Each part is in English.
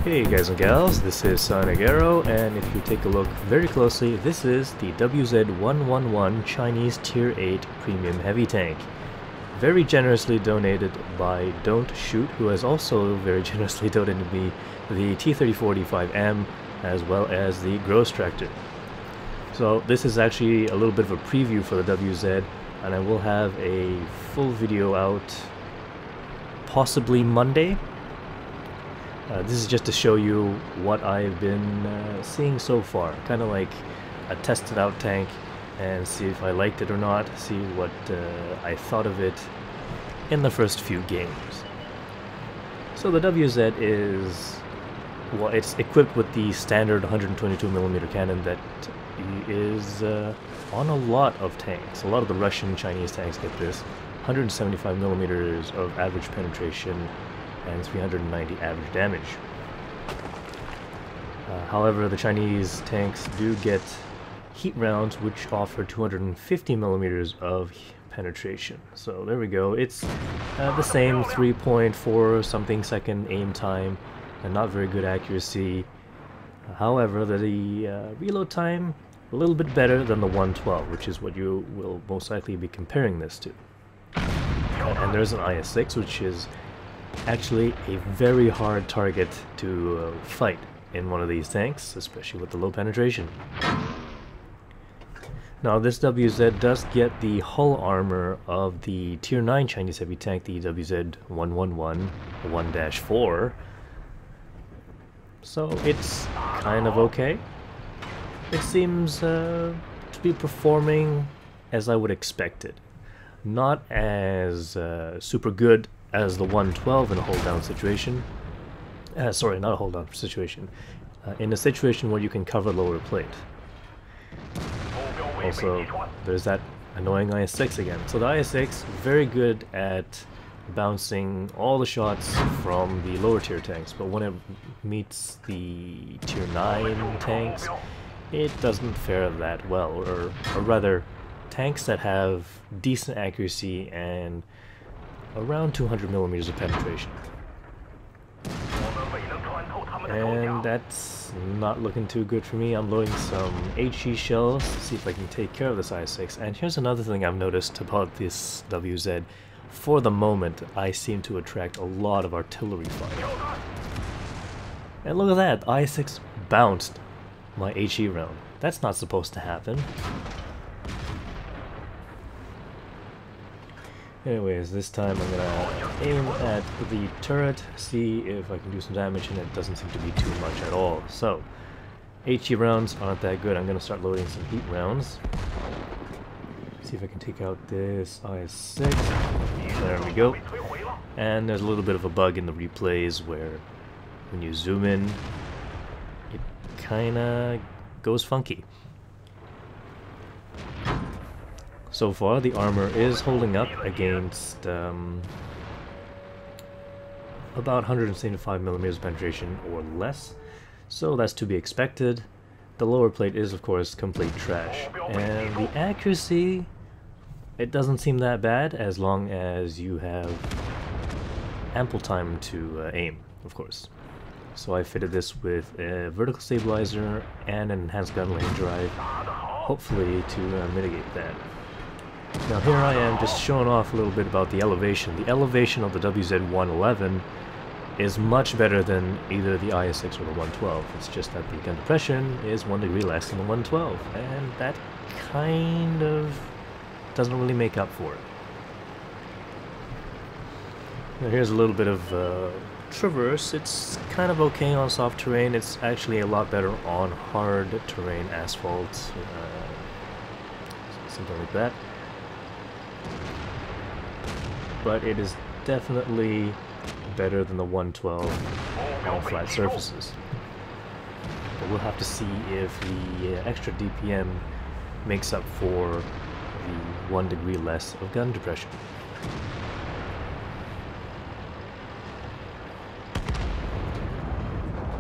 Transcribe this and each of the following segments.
Hey guys and gals, this is Sonic Arrow, and if you take a look very closely, this is the WZ-111 Chinese Tier VIII Premium Heavy Tank. Very generously donated by Don't Shoot, who has also very generously donated me the T-3045M as well as the Gross Tractor. So this is actually a little bit of a preview for the WZ, and I will have a full video out possibly Monday. This is just to show you what I've been seeing so far, kind of like a tested out tank, and see if I liked it or not, see what I thought of it in the first few games. So the WZ is, well, it's equipped with the standard 122mm cannon that is on a lot of tanks. A lot of the Russian Chinese tanks get this. 175mm of average penetration and 390 average damage. However, the Chinese tanks do get heat rounds which offer 250mm of penetration. So there we go. It's the same 3.4 something second aim time and not very good accuracy. However, the reload time a little bit better than the 112, which is what you will most likely be comparing this to. And there's an IS-6, which is actually a very hard target to fight in one of these tanks, especially with the low penetration. Now this WZ does get the hull armor of the Tier 9 Chinese heavy tank, the WZ-111 1-4, so it's kind of okay. It seems to be performing as I would expect it. Not as super good as the 112 in a hold down situation. Sorry, not a hold down situation. In a situation where you can cover lower plate. Also, there's that annoying IS-6 again. So the IS-6, very good at bouncing all the shots from the lower tier tanks, but when it meets the Tier 9 tanks, it doesn't fare that well, or rather, tanks that have decent accuracy and around 200mm of penetration. And that's not looking too good for me. I'm loading some HE shells to see if I can take care of this IS-6. And here's another thing I've noticed about this WZ. For the moment, I seem to attract a lot of artillery fire. And look at that, the IS-6 bounced my HE round. That's not supposed to happen. Anyways, this time I'm gonna aim at the turret, see if I can do some damage, and it doesn't seem to be too much at all. So, HE rounds aren't that good. I'm gonna start loading some heat rounds. See if I can take out this IS-6. There we go. And there's a little bit of a bug in the replays where when you zoom in, it kinda goes funky. So far, the armor is holding up against about 175mm penetration or less, so that's to be expected. The lower plate is, of course, complete trash, and the accuracy, it doesn't seem that bad as long as you have ample time to aim, of course. So I fitted this with a vertical stabilizer and an enhanced gun lane drive, hopefully to mitigate that. Now here I am just showing off a little bit about the elevation. The elevation of the WZ-111 is much better than either the IS-6 or the 112. It's just that the gun depression is 1 degree less than the 112, and that kind of doesn't really make up for it. Now here's a little bit of traverse. It's kind of okay on soft terrain. It's actually a lot better on hard terrain, asphalt, something like that. But it is definitely better than the 112 on flat surfaces. But we'll have to see if the extra DPM makes up for the 1 degree less of gun depression.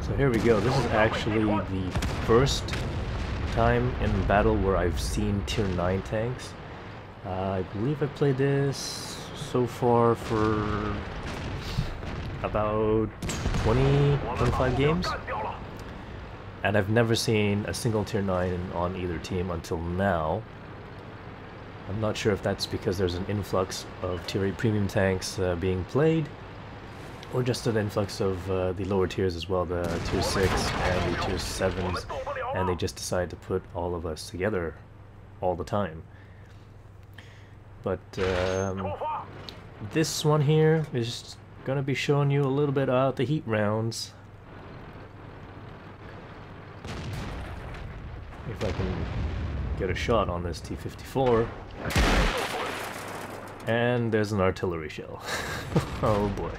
So here we go. This is actually the first time in battle where I've seen Tier 9 tanks. I believe I played this so far for about 25 games. And I've never seen a single Tier 9 on either team until now. I'm not sure if that's because there's an influx of Tier 8 premium tanks being played, or just an influx of the lower tiers as well, the Tier 6 and the Tier 7s, and they just decided to put all of us together all the time. But this one here is gonna be showing you a little bit about the heat rounds. If I can get a shot on this T-54. And there's an artillery shell. Oh boy.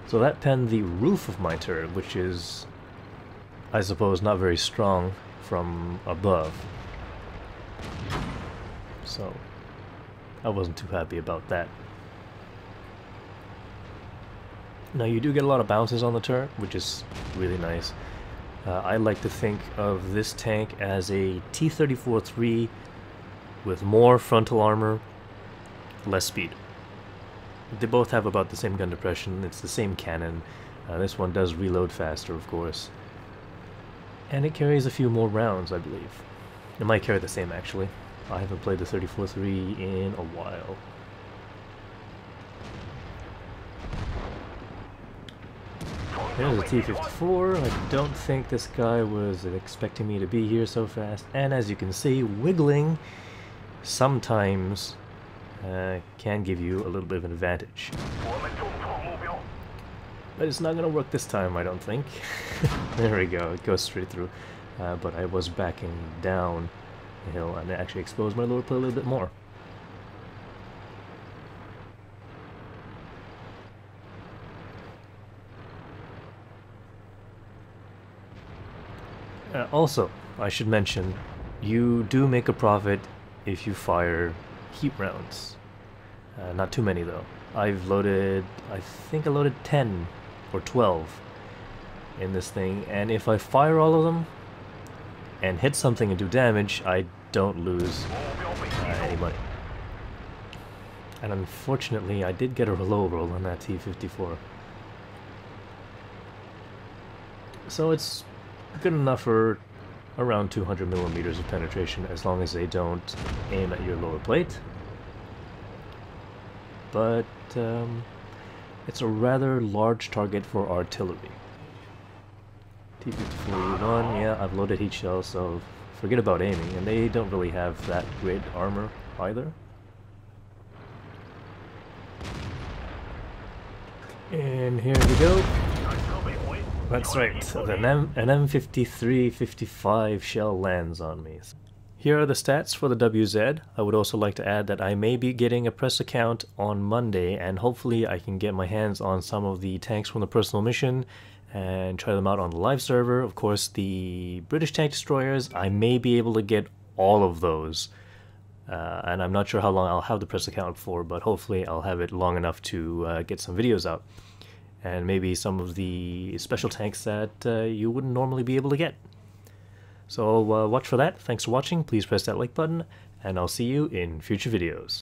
So that penned the roof of my turret, which is, I suppose, not very strong from above. So I wasn't too happy about that. Now you do get a lot of bounces on the turret, which is really nice. I like to think of this tank as a T-34-3 with more frontal armor, less speed. They both have about the same gun depression, it's the same cannon. This one does reload faster, of course. And it carries a few more rounds, I believe. It might carry the same, actually. I haven't played the 34-3 in a while. There's a T-54. I don't think this guy was expecting me to be here so fast. And as you can see, wiggling sometimes can give you a little bit of an advantage. But it's not going to work this time, I don't think. There we go, it goes straight through. But I was backing down the hill and it actually exposed my lower plate a little bit more. Also, I should mention, you do make a profit if you fire heat rounds. Not too many though. I've loaded, I think I loaded 10 or 12 in this thing, and if I fire all of them and hit something and do damage, I don't lose any money. And unfortunately, I did get a low roll on that T-54. So it's good enough for around 200 millimeters of penetration, as long as they don't aim at your lower plate. But it's a rather large target for artillery. T-54-1, yeah, I've loaded heat shells, so forget about aiming, and they don't really have that great armor either. And here we go. That's right, an M53-55 shell lands on me. Here are the stats for the WZ. I would also like to add that I may be getting a press account on Monday, and hopefully I can get my hands on some of the tanks from the personal mission and try them out on the live server. Of course, the British tank destroyers, I may be able to get all of those. And I'm not sure how long I'll have the press account for, but hopefully I'll have it long enough to get some videos out. And maybe some of the special tanks that you wouldn't normally be able to get. So watch for that. Thanks for watching. Please press that like button, and I'll see you in future videos.